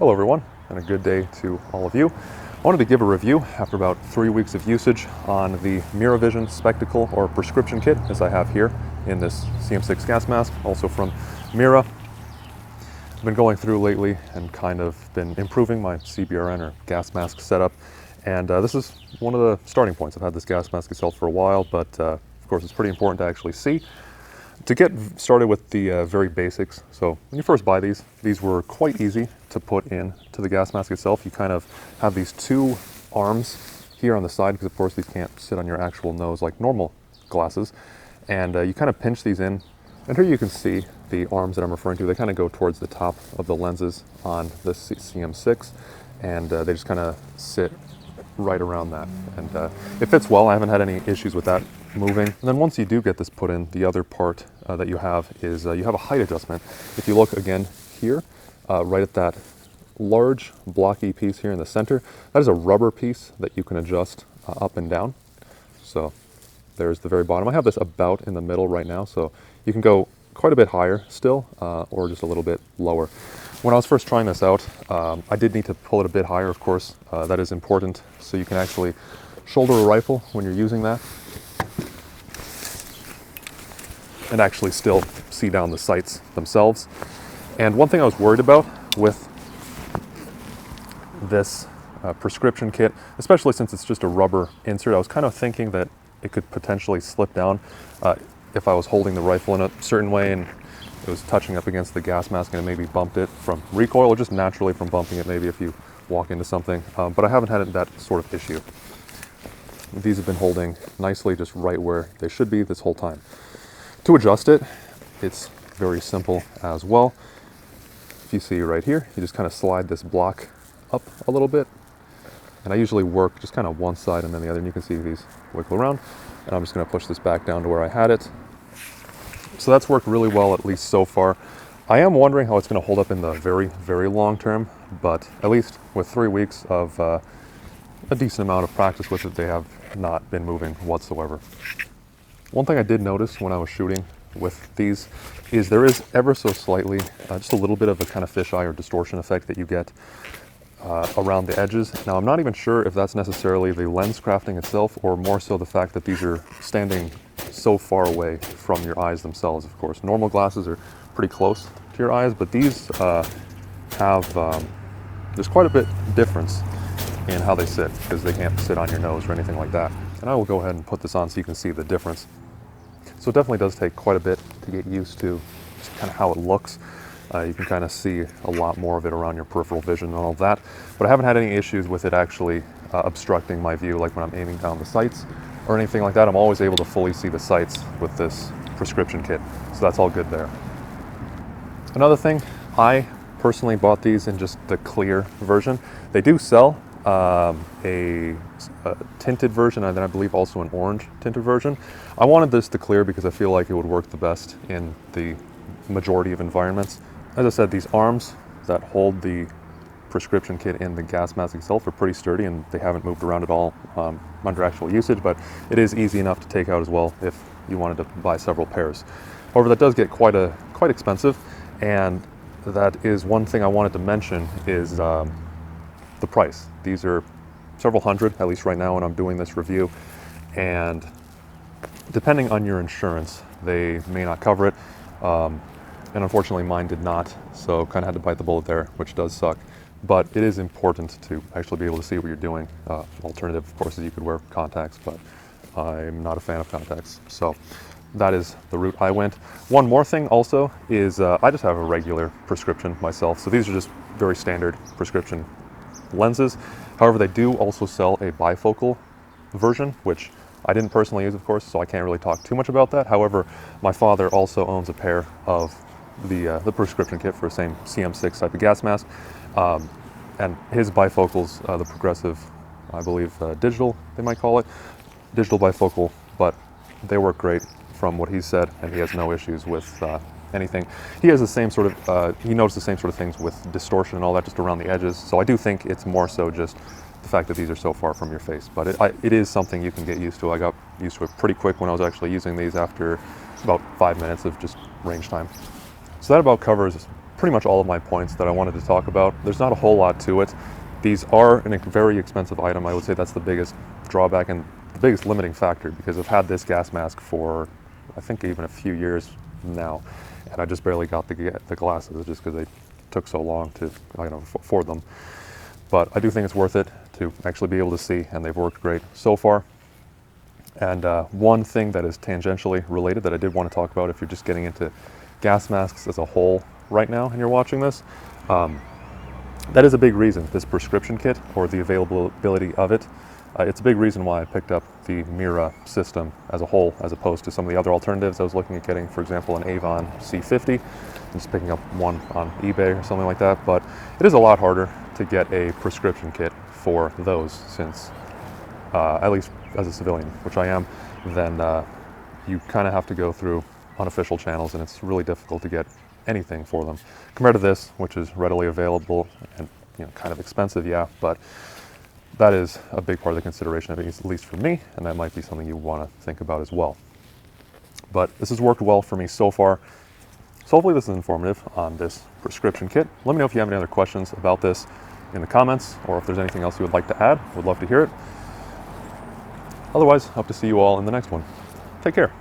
Hello everyone, and a good day to all of you. I wanted to give a review after about 3 weeks of usage on the MIRAVISION spectacle or prescription kit, as I have here in this CM6 gas mask, also from MIRA. I've been going through lately and kind of been improving my CBRN or gas mask setup, and this is one of the starting points. I've had this gas mask itself for a while, but of course it's pretty important to actually see. To get started with the very basics, so when you first buy these were quite easy to put in to the gas mask itself. You kind of have these two arms here on the side, because of course these can't sit on your actual nose like normal glasses, and you kind of pinch these in, and here you can see the arms that I'm referring to. They kind of go towards the top of the lenses on the CM6, and they just kind of sit right around that, and it fits well. I haven't had any issues with that moving. And then once you do get this put in, the other part that you have is you have a height adjustment. If you look again here, right at that large blocky piece here in the center, that is a rubber piece that you can adjust up and down. So there's the very bottom. I have this about in the middle right now, so you can go quite a bit higher still, or just a little bit lower. When I was first trying this out, I did need to pull it a bit higher, of course. That is important, so you can actually shoulder a rifle when you're using that, and actually still see down the sights themselves. And one thing I was worried about with this prescription kit, especially since it's just a rubber insert, I was kind of thinking that it could potentially slip down if I was holding the rifle in a certain way and it was touching up against the gas mask and it maybe bumped it from recoil, or just naturally from bumping it maybe if you walk into something. But I haven't had that sort of issue. These have been holding nicely just right where they should be this whole time. To adjust it, it's very simple as well. If you see right here, you just kind of slide this block up a little bit, and I usually work just kind of one side and then the other, and you can see these wiggle around, and I'm just going to push this back down to where I had it. So that's worked really well, at least so far. I am wondering how it's going to hold up in the very, very long term, but at least with 3 weeks of a decent amount of practice with it, they have not been moving whatsoever. One thing I did notice when I was shooting with these is there is ever so slightly, just a little bit of a kind of fisheye or distortion effect that you get around the edges. Now, I'm not even sure if that's necessarily the lens crafting itself, or more so the fact that these are standing so far away from your eyes themselves. Of course, normal glasses are pretty close to your eyes, but these have, there's quite a bit difference in how they sit, because they can't sit on your nose or anything like that. And I will go ahead and put this on so you can see the difference. So it definitely does take quite a bit to get used to just kind of how it looks. You can kind of see a lot more of it around your peripheral vision and all of that. But I haven't had any issues with it actually obstructing my view, like when I'm aiming down the sights or anything like that. I'm always able to fully see the sights with this prescription kit. So that's all good there. Another thing, I personally bought these in just the clear version. They do sell a tinted version, and then I believe also an orange tinted version. I wanted this to clear because I feel like it would work the best in the majority of environments. As I said, these arms that hold the prescription kit in the gas mask itself are pretty sturdy, and they haven't moved around at all under actual usage, but it is easy enough to take out as well if you wanted to buy several pairs. However, that does get quite expensive, and that is one thing I wanted to mention is the price. These are several hundred, at least right now when I'm doing this review, and depending on your insurance, they may not cover it, and unfortunately mine did not, so kind of had to bite the bullet there, which does suck. But it is important to actually be able to see what you're doing. Alternative, of course, is you could wear contacts, but I'm not a fan of contacts, so that is the route I went. One more thing also is I just have a regular prescription myself, so these are just very standard prescription lenses. However, they do also sell a bifocal version, which I didn't personally use, of course, so I can't really talk too much about that. However, my father also owns a pair of the prescription kit for the same CM6 type of gas mask, and his bifocals, the progressive, I believe, digital, they might call it, digital bifocal, but they work great from what he said, and he has no issues with anything. He has the same sort of, he noticed the same sort of things with distortion and all that just around the edges. So I do think it's more so just the fact that these are so far from your face. But it is something you can get used to. I got used to it pretty quick when I was actually using these after about 5 minutes of just range time. So that about covers pretty much all of my points that I wanted to talk about. There's not a whole lot to it. These are a very expensive item. I would say that's the biggest drawback and the biggest limiting factor, because I've had this gas mask for, I think, even a few years now, and I just barely got the glasses just because they took so long to afford them. But I do think it's worth it to actually be able to see, and they've worked great so far. And one thing that is tangentially related that I did want to talk about, if you're just getting into gas masks as a whole right now and you're watching this, that is a big reason, this prescription kit, or the availability of it. It's a big reason why I picked up the MIRA system as a whole, as opposed to some of the other alternatives. I was looking at getting, for example, an Avon C50, and just picking up one on eBay or something like that. But it is a lot harder to get a prescription kit for those, since, at least as a civilian, which I am, then you kind of have to go through unofficial channels, and it's really difficult to get anything for them. Compared to this, which is readily available and kind of expensive, yeah, but that is a big part of the consideration, at least for me, and that might be something you want to think about as well. But this has worked well for me so far. So hopefully this is informative on this prescription kit. Let me know if you have any other questions about this in the comments, or if there's anything else you would like to add. Would love to hear it. Otherwise, hope to see you all in the next one. Take care.